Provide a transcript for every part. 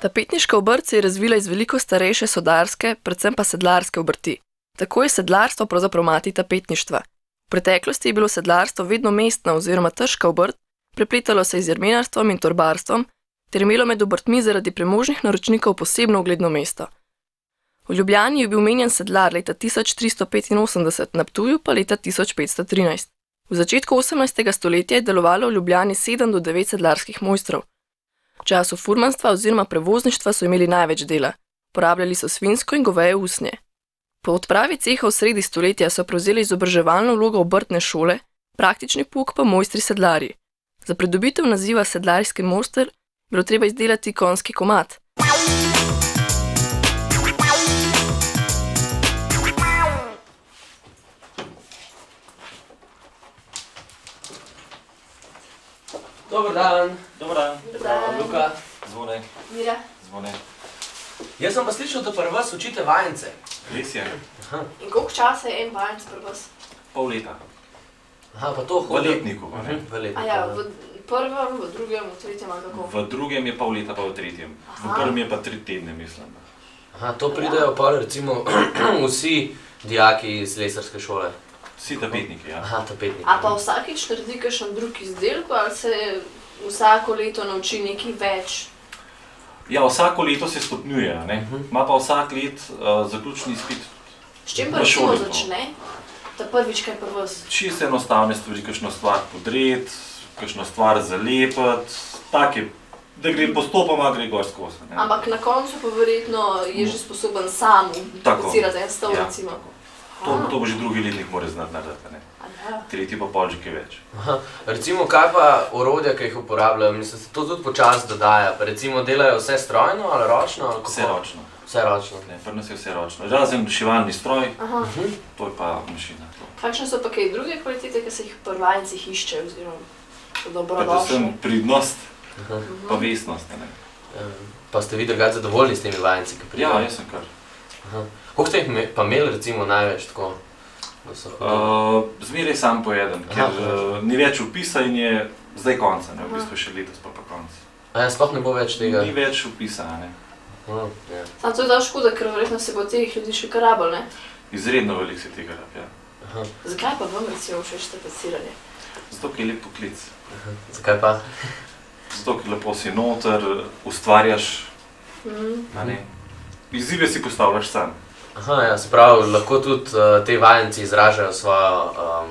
Tapetniška obrt se je razvila iz veliko starejše sodarske, predvsem pa sedlarske obrti. Tako je sedlarstvo pravzaprav mati tapetništva. V preteklosti je bilo sedlarstvo vedno mestna oziroma težka obrt, prepletalo se je z jermenarstvom in torbarstvom ter imelo med obrtmi zaradi premožnih naročnikov posebno ugledno mesto. V Ljubljani je bil omenjen sedlar leta 1385, na Ptuju pa leta 1513. V začetku 18. stoletja je delovalo v Ljubljani 7 do 9 sedlarskih mojstrov. V času furmanstva oziroma prevozništva so imeli največ dela. Porabljali so svinjsko in goveje usnje. Po odpravi ceha v sredi stoletja so prevzeli izobraževalno vlogo obrtne šole, praktični pouk pa mojstri sedlarji. Za pridobitev naziva sedlarski mojster bilo treba izdelati konjski komad. Dobar dan. Dobar dan. Luka. Zvonaj. Mira. Zvonaj. Jaz sem pa slišal, da pri vas učite vajence. Res je. In koliko časa je en vajenec pri vas? Pol leta. Aha, pa to V hodi. letniku, a ne? V letniku. A ja, v prvem, v drugem, v tretjem ali kako? V drugem je pol leta, pa v tretjem. V prvem je pa 3 tedne, mislim. Aha, to pridejo pa recimo vsi dijaki iz lesarske šole. Vsi tapetniki, ja. Aha, tapetniki. A pa vsakič naredi kakšen drug izdelek ali se vsako leto nauči nekaj več? Ja, vsako leto se stopnjuje, a ne? Ima pa vsak let zaključni izpit. S čim pa V recimo šoli to. začne? Ta prvič kaj pri vas? Čisto enostavne stvari, kakšno stvar podreti, kakšno stvar zalepiti, take, da gre postopoma, gre gor skozi, ne? Ampak na koncu pa verjetno je že sposoben sam tapecirati en stol, ja. recimo. To bo že drugi letnik mora znati narediti, a ne? Ja. Tretji pa pol že kaj več. Aha, recimo kaj pa orodja, ki jih uporabljajo, mislim, se to tudi počasi dodaja, pa recimo delajo vse strojno ali ročno ali kako? Vse ročno. Vse ročno. Ne, pri nas je vse ročno. Razen šivalni stroj, Aha. to je pa mašina. Kakšne so pa kaj druge kvalitete, ki se jih pri vajencih iščejo oziroma so dobrodošli? Predvsem pridnost, pa vestnost, ne. Pa ste vi drugače zadovoljni s temi vajenci, ki pridejo? Ja, jaz sem kar. Koliko ste jih pa imeli recimo največ tako? Da so hodili? Zmeraj sam pojedem, ker ni več vpisa in je zdaj konca, ne, v bistvu še letos pa konc. A ja, sploh ne bo več tega? Ni več vpisa, ne. Ja. Samo to je dal škoda, ker verjetno se bo teh ljudi še kar rabilo, ne? Izredno veliko se tega rab, ja. Zakaj pa vam recimo všeč tapeciranje? Zato, ker je lep poklic. Zakaj pa? Zato, ker lepo si noter, ustvarjaš, a ne. Izzive si postavljaš sam. Aha, ja, se pravi, lahko tudi te vajenci izražajo svojo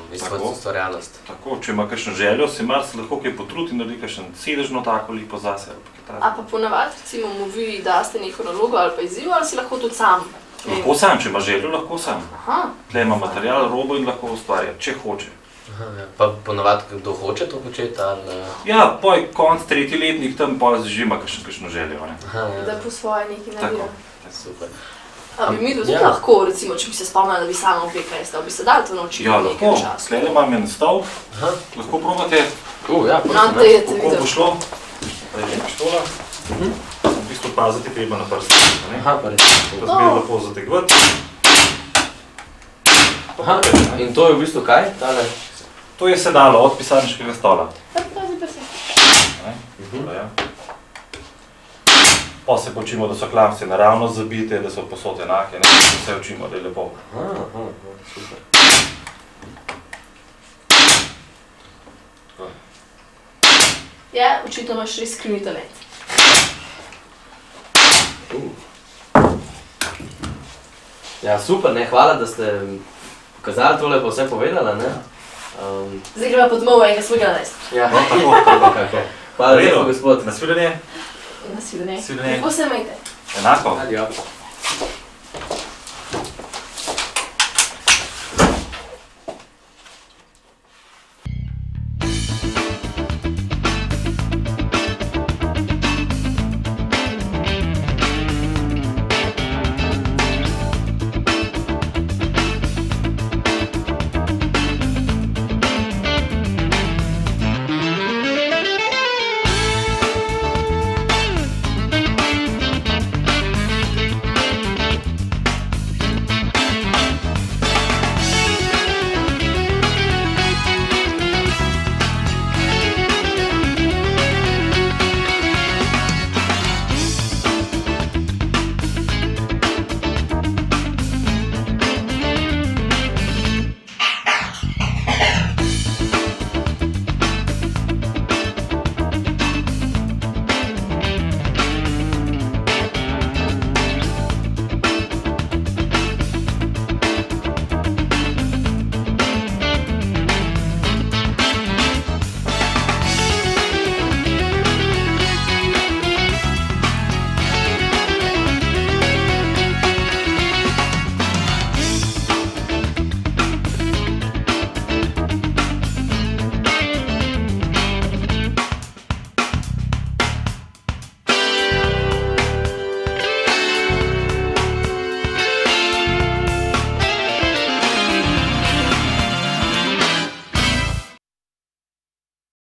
ustvarjalnost. Tako, če ima kakšno željo, se Mars lahko kaj potrudi in naredi kakšen sedežno tako lepo zase ali pa kaj tako. A pa ponavadi recimo mu vi daste neko nalogo ali pa izziv ali si lahko tudi sam? Lahko sam, če ima željo, lahko sam. Aha. Tle ima material, robo in lahko ustvarja, če hoče. Aha, ja. Pa ponavadi kdo hoče to početi ali? Ja, poj konc tretji letnik tam pol že ima kakšno željo, ne. Aha, ja. Da po svoje nekaj Tako. naredijo. Super. A bi mi tudi lahko, recimo, če bi se spomnila, da bi sama opekla jesti, bi se dali to naučiti Ja, v lahko. nekem času? Tle imam en stol, Aha. lahko probate, Ja, No, dajte kako videl. bo šlo. Zdaj je pištola. V bistvu paziti treba na prst, ne. Aha, pa recimo. To zmeraj lepo zategovati. Aha, in to je v bistvu kaj? Tale? To je sedalo od pisarniškega stola. Pazi pa se. Ne? Ja. Pa se počimo, da so klamce naravno zabite, da so posod enake, ne? Vse učimo, da je lepo. Aha, super. Ja, očitno imaš res skrivni talent. Ja, super, ne, hvala, da ste pokazali tole, pa vse povedala, ne. Zdaj greva pod domov enega svojega narediti. Ja, Tako. hvala lepo, gospod. Nasvidenje. Nasvidenje. Nasvidenje. Lepo se imejte. Enako. Adijo.